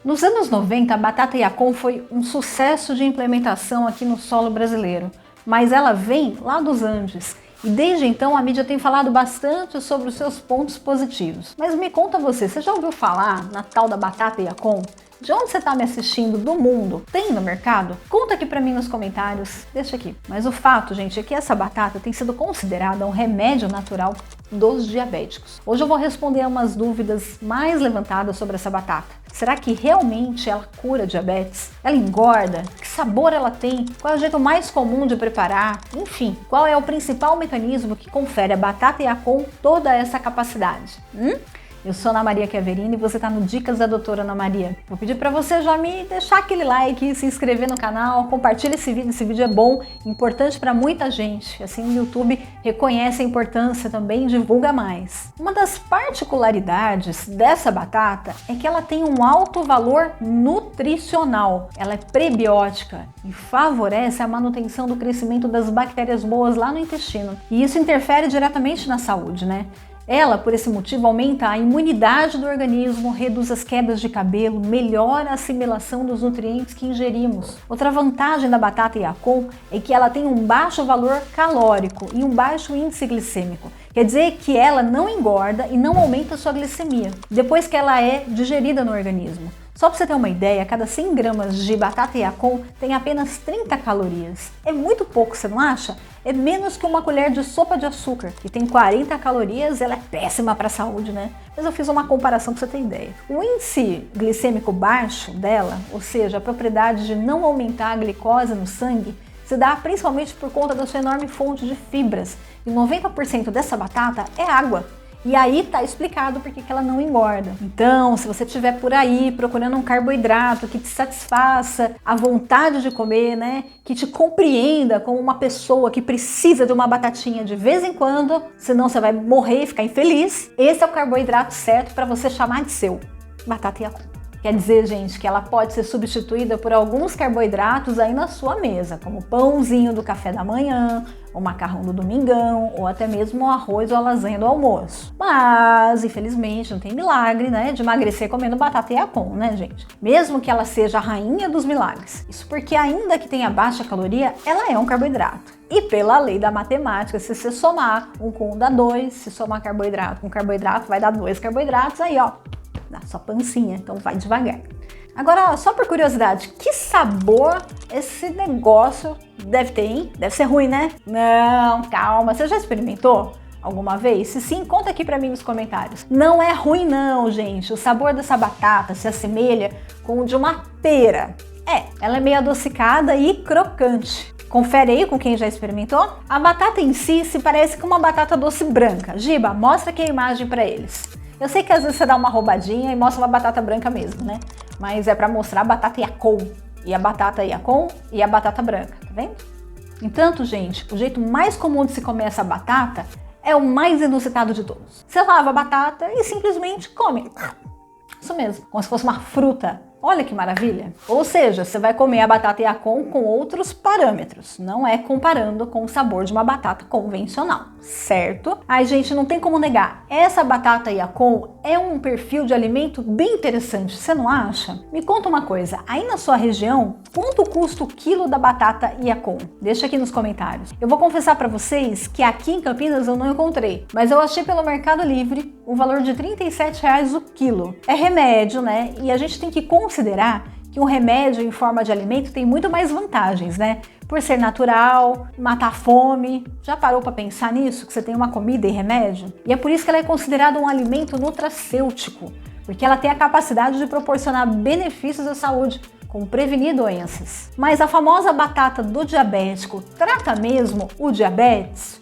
Nos anos 90, a batata Yacon foi um sucesso de implementação aqui no solo brasileiro, mas ela vem lá dos Andes. E desde então a mídia tem falado bastante sobre os seus pontos positivos. Mas me conta você já ouviu falar na tal da batata Yacon? De onde você está me assistindo do mundo? Tem no mercado? Conta aqui pra mim nos comentários, deixa aqui. Mas o fato, gente, é que essa batata tem sido considerada um remédio natural dos diabéticos. Hoje eu vou responder a umas dúvidas mais levantadas sobre essa batata. Será que realmente ela cura diabetes? Ela engorda? Que sabor ela tem? Qual é o jeito mais comum de preparar? Enfim, qual é o principal mecanismo que confere à batata Yacon toda essa capacidade? Eu sou Ana Maria Chiaverini e você está no Dicas da Doutora Ana Maria. Vou pedir para você já me deixar aquele like, se inscrever no canal, compartilha esse vídeo é bom, importante para muita gente. Assim o YouTube reconhece a importância também e divulga mais. Uma das particularidades dessa batata é que ela tem um alto valor nutricional. Ela é prebiótica e favorece a manutenção do crescimento das bactérias boas lá no intestino. E isso interfere diretamente na saúde, né? Ela, por esse motivo, aumenta a imunidade do organismo, reduz as quedas de cabelo, melhora a assimilação dos nutrientes que ingerimos. Outra vantagem da batata Yacon é que ela tem um baixo valor calórico e um baixo índice glicêmico. Quer dizer que ela não engorda e não aumenta a sua glicemia, depois que ela é digerida no organismo. Só para você ter uma ideia, cada 100 gramas de batata Yacon tem apenas 30 calorias. É muito pouco, você não acha? É menos que uma colher de sopa de açúcar, que tem 40 calorias, ela é péssima para a saúde, né? Mas eu fiz uma comparação para você ter ideia. O índice glicêmico baixo dela, ou seja, a propriedade de não aumentar a glicose no sangue, se dá principalmente por conta da sua enorme fonte de fibras. E 90% dessa batata é água. E aí tá explicado porque que ela não engorda. Então, se você estiver por aí procurando um carboidrato que te satisfaça a vontade de comer, né? Que te compreenda como uma pessoa que precisa de uma batatinha de vez em quando, senão você vai morrer e ficar infeliz, esse é o carboidrato certo para você chamar de seu. Batata Yacon. Quer dizer, gente, que ela pode ser substituída por alguns carboidratos aí na sua mesa, como o pãozinho do café da manhã, o macarrão do domingão, ou até mesmo o arroz ou a lasanha do almoço. Mas, infelizmente, não tem milagre, né, de emagrecer comendo batata Yacon, né, gente? Mesmo que ela seja a rainha dos milagres. Isso porque, ainda que tenha baixa caloria, ela é um carboidrato. E pela lei da matemática, se você somar um com um dá 2, se somar carboidrato com carboidrato, vai dar 2 carboidratos, aí ó, na sua pancinha, então vai devagar. Agora, só por curiosidade, que sabor esse negócio deve ter, hein? Deve ser ruim, né? Não, calma, você já experimentou alguma vez? Se sim, conta aqui pra mim nos comentários. Não é ruim não, gente, o sabor dessa batata se assemelha com o de uma pera. Ela é meio adocicada e crocante. Confere aí com quem já experimentou. A batata em si se parece com uma batata doce branca. Giba, mostra aqui a imagem pra eles. Eu sei que às vezes você dá uma roubadinha e mostra uma batata branca mesmo, né? Mas é para mostrar a batata Yacon. E a batata Yacon e a batata branca, tá vendo? Entanto, gente, o jeito mais comum de se comer essa batata é o mais inusitado de todos. Você lava a batata e simplesmente come. Isso mesmo, como se fosse uma fruta. Olha que maravilha! Ou seja, você vai comer a batata Yacon com outros parâmetros, não é comparando com o sabor de uma batata convencional, certo? Ai, gente, não tem como negar, essa batata Yacon é um perfil de alimento bem interessante, você não acha? Me conta uma coisa, aí na sua região, quanto custa o quilo da batata Yacon? Deixa aqui nos comentários. Eu vou confessar para vocês que aqui em Campinas eu não encontrei, mas eu achei pelo Mercado Livre o valor de R$ 37,00 o quilo. É remédio, né? E a gente tem que considerar que um remédio em forma de alimento tem muito mais vantagens, né? Por ser natural, matar a fome. Já parou para pensar nisso? Que você tem uma comida e remédio? E é por isso que ela é considerada um alimento nutracêutico, porque ela tem a capacidade de proporcionar benefícios à saúde, como prevenir doenças. Mas a famosa batata do diabético trata mesmo o diabetes?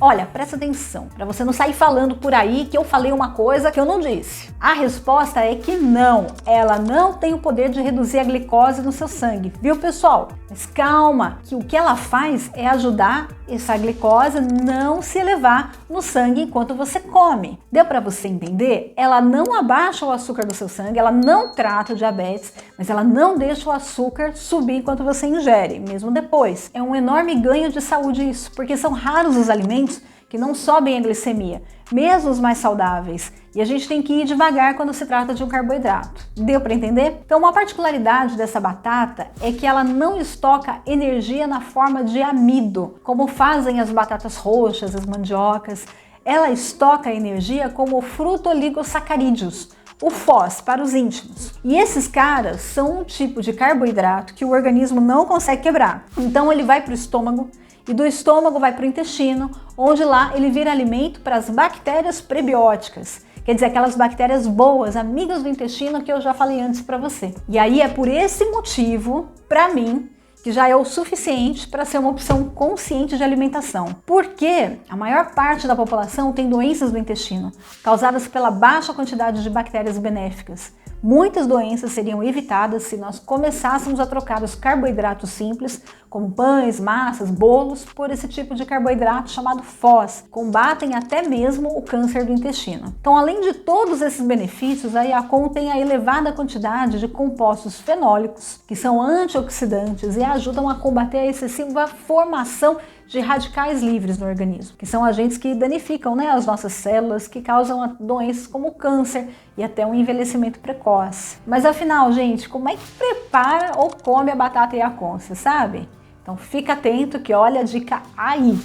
Olha, presta atenção, para você não sair falando por aí que eu falei uma coisa que eu não disse. A resposta é que não, ela não tem o poder de reduzir a glicose no seu sangue, viu, pessoal? Mas calma, que o que ela faz é ajudar essa glicose não se elevar no sangue enquanto você come. Deu para você entender? Ela não abaixa o açúcar do seu sangue, ela não trata o diabetes, mas ela não deixa o açúcar subir enquanto você ingere, mesmo depois. É um enorme ganho de saúde isso, porque são raros os alimentos que não sobem a glicemia, mesmo os mais saudáveis. E a gente tem que ir devagar quando se trata de um carboidrato. Deu para entender? Então, uma particularidade dessa batata é que ela não estoca energia na forma de amido, como fazem as batatas roxas, as mandiocas. Ela estoca energia como frutoligosacarídeos, o FOS para os íntimos. E esses caras são um tipo de carboidrato que o organismo não consegue quebrar. Então ele vai para o estômago e do estômago vai para o intestino, onde lá ele vira alimento para as bactérias prebióticas. Quer dizer, aquelas bactérias boas, amigas do intestino que eu já falei antes para você. E aí é por esse motivo, para mim, que já é o suficiente para ser uma opção consciente de alimentação. Porque a maior parte da população tem doenças do intestino, causadas pela baixa quantidade de bactérias benéficas. Muitas doenças seriam evitadas se nós começássemos a trocar os carboidratos simples, como pães, massas, bolos, por esse tipo de carboidrato chamado FOS. Combatem até mesmo o câncer do intestino. Então, além de todos esses benefícios, a Yacon tem a elevada quantidade de compostos fenólicos, que são antioxidantes e ajudam a combater a excessiva formação de radicais livres no organismo, que são agentes que danificam, as nossas células, que causam doenças como o câncer e até um envelhecimento precoce. Mas afinal, gente, como é que prepara ou come a batata Yacon, você sabe? Então fica atento que olha a dica aí.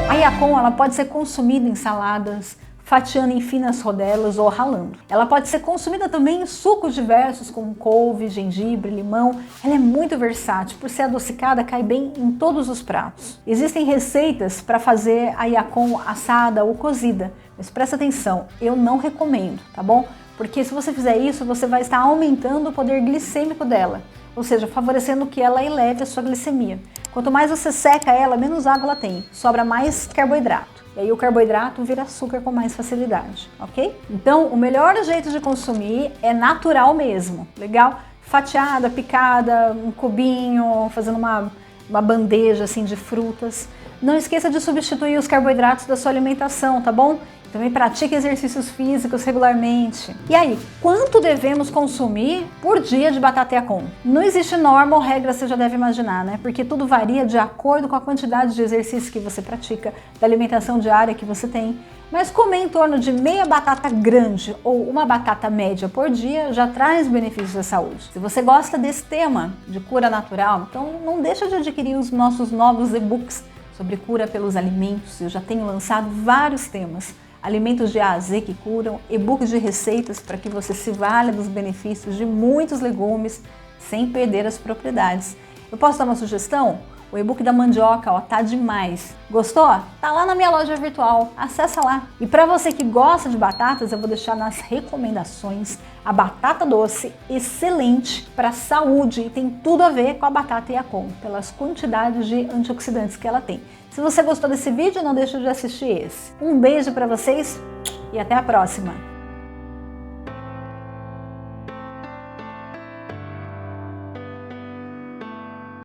A Yacon, ela pode ser consumida em saladas, fatiando em finas rodelas ou ralando. Ela pode ser consumida também em sucos diversos, como couve, gengibre, limão. Ela é muito versátil, por ser adocicada, cai bem em todos os pratos. Existem receitas para fazer a Yacon assada ou cozida, mas presta atenção, eu não recomendo, tá bom? Porque se você fizer isso, você vai estar aumentando o poder glicêmico dela, ou seja, favorecendo que ela eleve a sua glicemia. Quanto mais você seca ela, menos água ela tem, sobra mais carboidrato. E aí o carboidrato vira açúcar com mais facilidade, ok? Então, o melhor jeito de consumir é natural mesmo, legal? Fatiada, picada, um cubinho, fazendo uma bandeja assim de frutas. Não esqueça de substituir os carboidratos da sua alimentação, tá bom? Também pratique exercícios físicos regularmente. E aí, quanto devemos consumir por dia de batata Yacon? Não existe norma ou regra, você já deve imaginar, né? Porque tudo varia de acordo com a quantidade de exercícios que você pratica, da alimentação diária que você tem. Mas comer em torno de meia batata grande ou uma batata média por dia já traz benefícios à saúde. Se você gosta desse tema de cura natural, então não deixa de adquirir os nossos novos e-books sobre cura pelos alimentos. Eu já tenho lançado vários temas. Alimentos de A a Z que curam, e-books de receitas para que você se valha dos benefícios de muitos legumes sem perder as propriedades. Eu posso dar uma sugestão? O e-book da mandioca, tá demais. Gostou? Tá lá na minha loja virtual, acessa lá. E para você que gosta de batatas, eu vou deixar nas recomendações a batata doce, excelente para a saúde e tem tudo a ver com a batata Yacon, pelas quantidades de antioxidantes que ela tem. Se você gostou desse vídeo, não deixe de assistir esse. Um beijo para vocês e até a próxima!